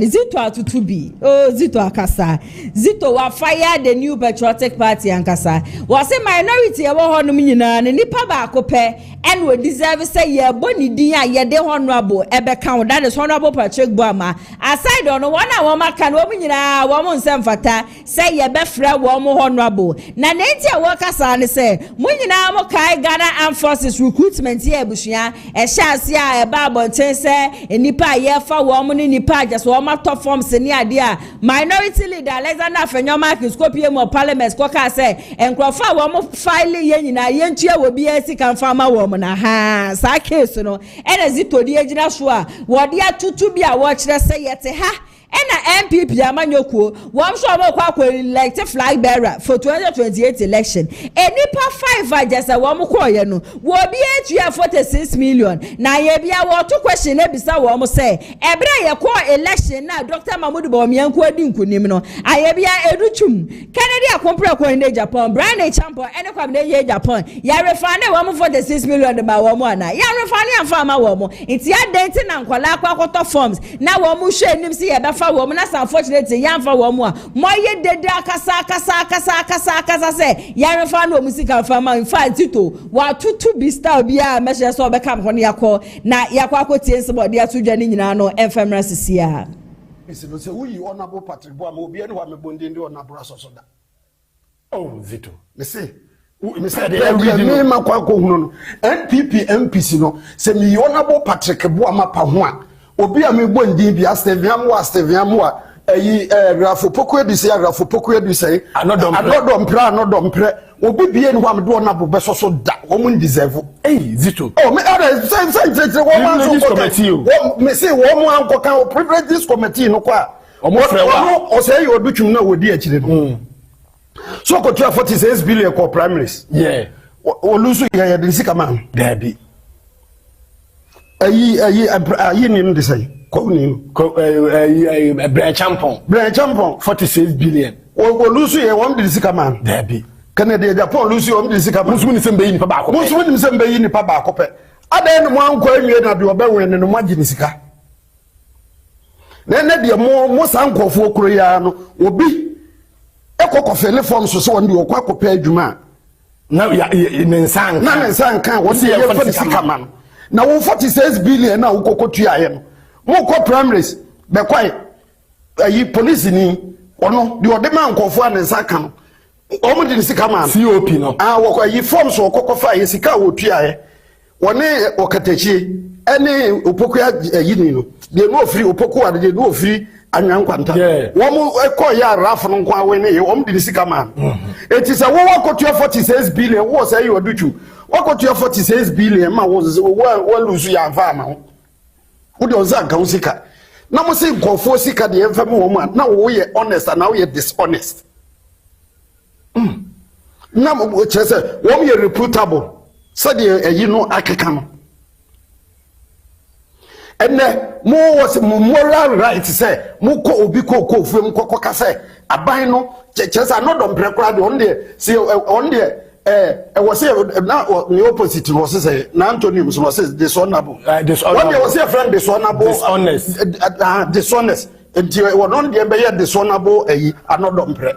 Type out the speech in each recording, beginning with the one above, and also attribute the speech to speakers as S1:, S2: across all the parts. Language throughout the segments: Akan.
S1: Zito atutubi. Oh, Zito akasa. Zito wa fire the new patriotic party ankasa. Was a minority ewo honum nyina ne nipa ba akope and we deserve say ye boni din a ye de honorable ebe count that is honorable Patrick Boama. Aside on one a woma kan wo nyina wo mo nsem fata say ye be frɛ wo mo honorable. Na nenti a wo kasa ne say mo nyina mo kai Ghana Armed Forces recruitment ye abusua e hyase a e ba abonten say nipa ye fa wo mo ne nipa just wo top forms ni ade minority leader Alexander Fenyoma Kiskopie mo parliament ko ka say enkrofa wo mo file ye nyina ye ntua wo bi asika mfama wo mo na ha sa case no ene Zito di agina so a wo de atutu bi a wo kire say yete ha ena NPP amanyokuo wom so mo kwa elect flag bearer for 2028 election enipa 5 ajasa wom koye no wo bi etua 46 million na ye bia wo to question e bisa wom say ebra ye ko election na Dr. Mahmoud Bawumia adi nkunim no aye bia edutum Kennedy akompre ko in Japan brand champion ene kwa ye Japan ya refane wom 46 million de ba wom ana ya refane amfa ma wom nti adenti na nkwala akwakoto forms na wom hwe nim se ye fa wo na unfortunately yamfa wo mo a moye dede akasa say yamfa na omusika fama in fact Zito wa tutu bi star bia measure so be kam ho ne yakọ na yakọ akotie nsebo de atudwa ni nyina no enfemra sisia
S2: isi no se uyi honorable Patrick Boama obi ene wa mebonde ndi honorable asosoda oh Zito me say me ma kwa ko hunu no NPP MPs no se mi honorable Patrick Boama pa ho a obi a me bondi bi asteviam wa eyi grafo poku edu say anodom pre obi bie ni wa me do na bo beso so da wo mun deserve Zito oh me other say wo man so committee wo me say wo mu ankoka o privilege committee no kwa o mo fre wa o say you odutwum na wodi akire no so ko 46 billion ko primaries o lusu ya de sika man dabi ayi ni no say ko ni brand champion 46 billion o lusu ye won de sika man dabi Canada Japan lusu won de sika man musu ni sembe yi ni pa ba ko musu ni sembe yi ni pa ba ko pe adan no mo anko awie na de obawen ne no magi ni sika na de mo sankofo okro ya no obi ekokofele form so won de okwa akopɛ adwuma na ne nsan kan wo se ye fa sika man na 46 billion na ukokotu aye no mo ko primaries be kwai ayi police ni ono de ode man nkofo an saka no o mo de sika man COP no wo ko ayi form so okokofa aye sika wo tu aye woni okatachi ene opoku ayi ni no de no free opoku ade de no free anyankwanta wo mo ko ya raf no kwa we ne o mo de sika man eti se wo wakotu 46 billion wo say you oduchu wakotu 46 billion ma wo lose ya va ma wo de onza ka usika na mo say nkofo sika de emfa me wo ma na wo ye honest and now ye dishonest na mo chese wo ye reputable so de eyi no akeka no ene mo was moral right say mo ko obi ko fem kokka say aban no chese anodom prekura de on de say on de was say na the opposite was say na Anthony was say dishonorable what they was say friend dishonorable dishonest until we don dey be dishonorable anodom pre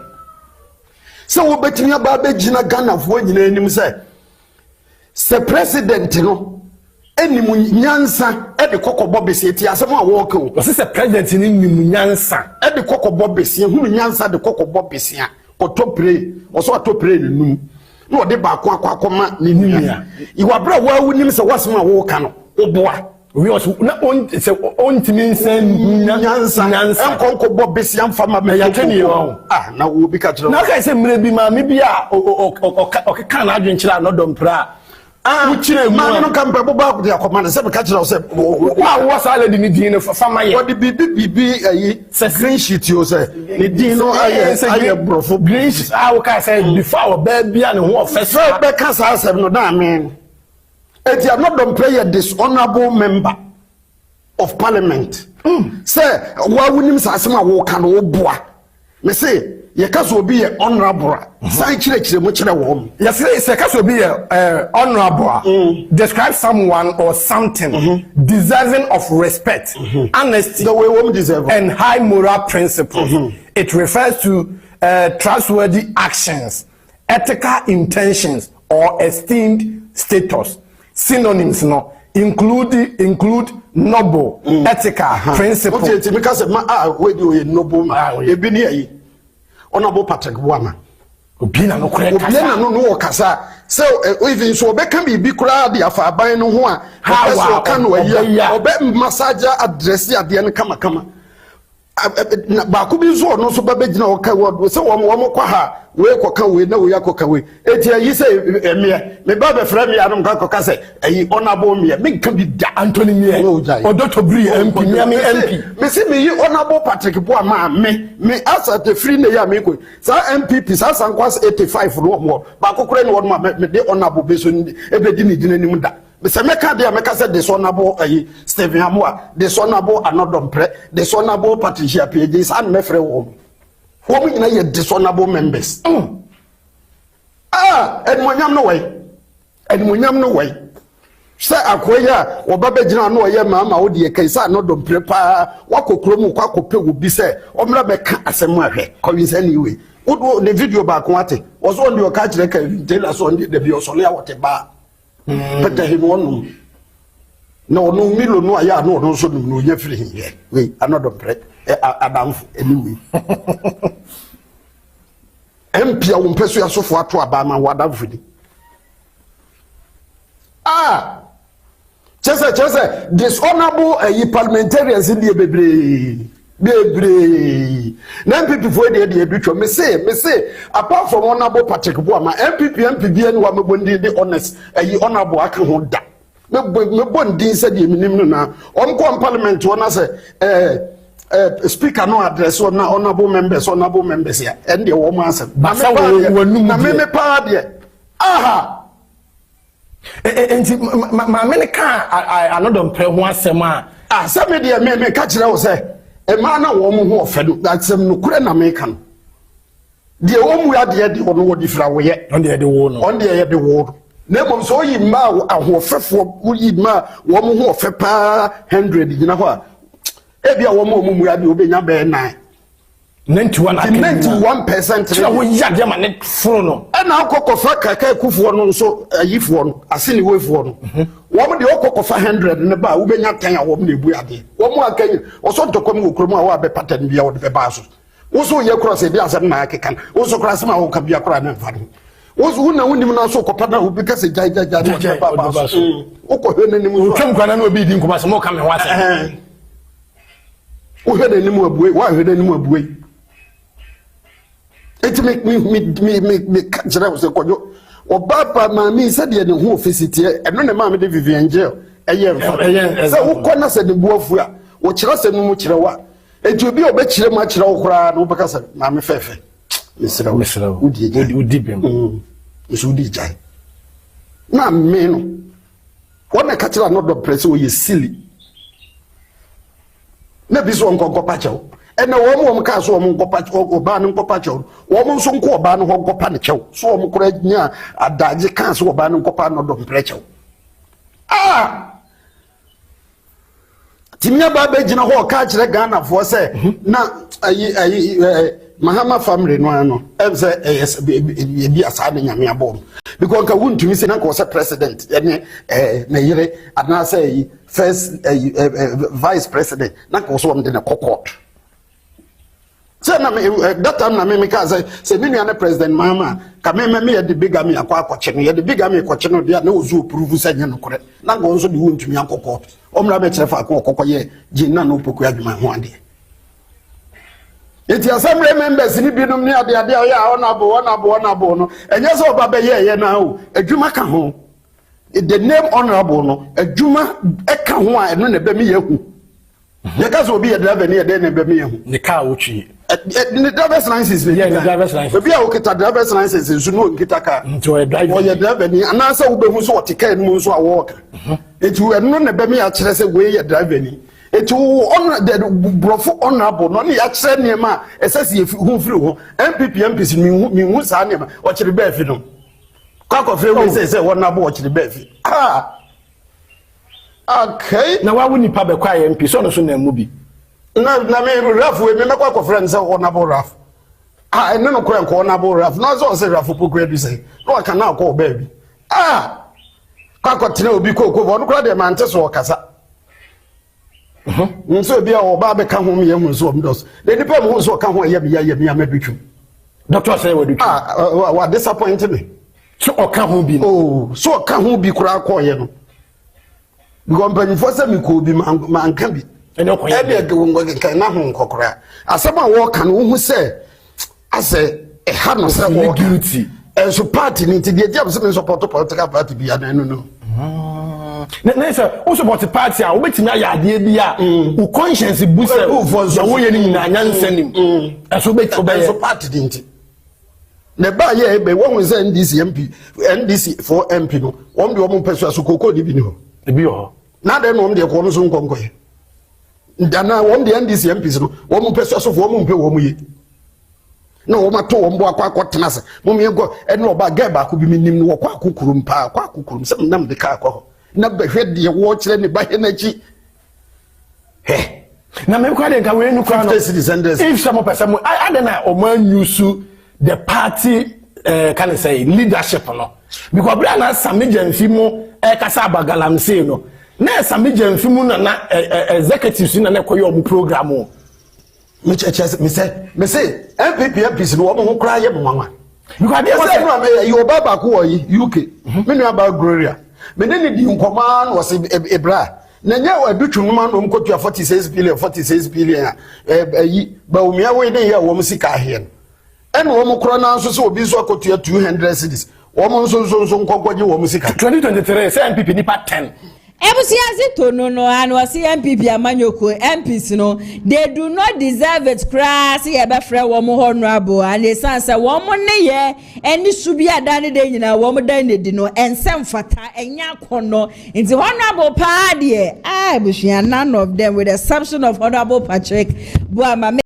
S2: so we betimi aba be gina Ghana fo nyina enim say president no enim nyansa e de kokobọ bese ti asem a wo ka o say president ni nim nyansa e de kokobọ bese hu nyansa de kokobọ bese a otopre o so atopre num no de ba akwa ni nimia iwa bra wa wunim se wasema wo ka no oboa we also na on se on timinsen nyansa enkonko bo besi amfama me ya tani yo na wo bi ka tro na ka se mre bi ma me bi a o ka na adwenkyira no dompra uchire mu ma no kan pe bo ba ko de akoma se be ka tro se wa wo sale di ni din no fama ye what the bibi ayi se green sheet yo se ni din no aye brofo green sheet wo ka say before ba bia ne ho office be ka sa asem no na amen eti am not don play a dishonorable member of parliament. Say, why wouldn't Sasima walk and wo boa? Me say, ye kaso be honorable. Say chile much the woman.
S3: Yes, it's a kaso be honorable. Describe someone or something deserving of respect, honesty,
S2: the way women deserve,
S3: and high moral principles. It refers to trustworthy actions, ethical intentions, or esteemed status. Synonyms include noble, ethical, principle.
S2: Okay, because we do noble, honorable Patrick Buama.
S3: Obina
S2: no kasa. So even so be can be kura dia fa ban no ho a how can we obe massager address ya de kama ba ku bi so no so ba gina o ka wo se wo kwa ha we koka we na we yakoka we eti ayi se me ba be fra me anom ka koka se ayi honorable me can be da
S3: Anthony me odoto bri MP me MP
S2: me se me yi honorable Patrick Buama me asa the free na ya me ko sa MPP sa sankwas 85 no mo ba kokore no ma me de honorable be so e be di ni nim da se meka de meka se dishonorable ayi Stephen Amoa dishonorable Anodompre dishonorable Patricia PJ san me frɛ wo who ina ye dishonorable members. Edmonyam no way. Say akoya oba gina no ye mama wo de kai sa no dom prepa wakokro mu kwa kope wo bi se omra be ka asem ahwe kowin say anyway wo the video ba ko ate was on the ka kire ka tell us on the bi osole ya wote ba pete him wonu no milo no aya no so no nya firi here we another pre adamfo anyway empia wo mpeso ya sofo ato abama wadamfo di chese dishonorable parliamentarians in the bebre na MPP for the edutwa me say apart from honorable Patrick Buama MPP MPs and wa mebondi the honest honorable aka ho da me bondi say the minim no na on parliament wona say speaker no address on honorable members here and the woman answer na me pa de
S3: enti ma me ka anodom pre ho asem a
S2: say me de me ka kire wo say e ma na wo mo ho ofedo asem no kure na me kan de wo mu ade de ono wo di fra wo ye
S3: on de wo no
S2: on de ye de wo na mom so yi ma ahofefo wo yi ma wo mo ho ofe pa 100 gina ho a ebia wo mo mu ade obenya be 9 91%
S3: tira wo yade ma ne foro no
S2: na akokofa kaka kufuo no nso ayifuo no asini wefuo no wo mo de okokofa 100 ne ba wo benya 10 a wo mo na ebu ade wo mo akanyi wo so tokom wo kromo a wo abe pattern bia wo de be ba so wo so ye cross e bia asem na akekan wo so cross ma wo ka bia kora na mfa no wo so na wonim na so kopada wo bi ka se jai wo ba ba so wo ko hwe nanim
S3: wo twam kwana na obi di nkoma so mo ka me wase
S2: wo hwe nanim abuei wo hwe nanim abuei it make me kajira wo se kojo obaba ma mi se de ne ho ofisiti eno ne ma me de Vivian Jail mfa se wo kona se de buafu a wo kira se no mu kira wa enti obi obe kire ma kira wo kura na wo beka se ma me fefe misira udi bem isu di jai na me no wona kajira no do press wo ye silly na biso onko pacho ena wo ka so wo nkopa oba no nkopa chew wo nso nko oba no nkopa ne chew so wo kura nya adaje kan so oba no nkopa no do mpre chew timia ba be gina ho ka kire Ghana fo se na ayi Mahama family no ano emse yes bi asa na nyame abom because ka wuntumi se na ko se president ene na yire ana say first vice president na ko so de na court. Say na that time na me ka say me na president mama ka me the bigger me akwakoche no ye the bigger me koche no dia na ozu approve say nya no kore na go nso de wontumi akokọ omra be kire fa akokọ ye jinna no poku adwuma ho ade eti assembly members ni binom ni ade ya honorable no enye so oba be ye na o adwuma ka ho the name honorable no adwuma e ka ho a eno na be me ye hu ye ka so obi ye driver ni ye de na be me ye hu
S3: ni ka wo twi
S2: the driver's license
S3: yeah the driver's license
S2: obi a wo kita driver's license nso no nkita ka
S3: nto e driver
S2: wo ye driver ni ana sa wo be hu so o tika enu nso a wo ka eti eno na be me ya kire se we ye driver ni it will honor the brofo honorable no ya kire niema esese ye hu firi ho NPP MPs mi hu sa niema o kire ba fi no kwakọ fere we say honorable o kire ba fi okay
S3: na wa woni pa be kwa MP so no so na mu bi
S2: na me raf we me kwakọ fere say honorable raf ene no kọ enko honorable raf no so say raf pokura bi say no ka na akọ ba bi kwakọ tene obi kokọ bo no kra de mante so okasa nso bia oba be ka ho me hu so omdos the nipa mo so ka ho ye me amadutwu
S3: doctor say we do
S2: wa disappoint me
S3: so oka ho bi
S2: oh so oka ho bi kura akọ ye no because mpanifo se me ko bi man ka bi
S3: ene ko ye
S2: e na ho nkokora asem a wo ka no hu se ase e ha no se wo
S3: guilty
S2: so party ni ti dia dia se me support political party bi ya no
S3: na say o support party a obetimi ayade bia o conscience boost ya wo ye ni na nyansanim so bet obey
S2: so party dinti ne ba ye be wo say NDC for MP no won de wo peso aso kokko ni bi ni ho
S3: e bi ho
S2: na de no de ko no so nkonko ye ndana won de NDC MPs no wo peso aso wo mpe wo ye no wo mato wo mbo akwa tena se mo me go e no ba ga ba ko bi minim no wo kwa akukurum pa kwa akukurum se nam de ka akwa na behwe de wo kire ne ba he na chi
S3: na me kwa de nka we nu kwa no if some person I don't know o man use the party can I say leadership no because bra na samijanfi mu kasa abagalamse no na samijanfi mu na executives na koyo mu program o
S2: me say NPP MPs no wo kra ye mwanwa
S3: because they
S2: say no me you baba ko yi UK me nu aba Gloria me ne di nkoma no se ebra na nya adutwu no ma no mkotua 46 billion yi ba umia we ne ya wo musika ahie no wo mkro na nso se obi so akotua 200 cedis wo mo nso nkogwaje wo musika
S3: 2023 say NPP nipa 10
S1: Ebusi Zito no and was MPP amanyoko MPs no they do not deserve it crass ye be frɛ wo mo honorable and they say wo mo ne ye eni subi adane de nyina wo mo dan ne di no ensem fata enya kono nti honorable pa de ebusi none of them with the exception of honorable Patrick Buama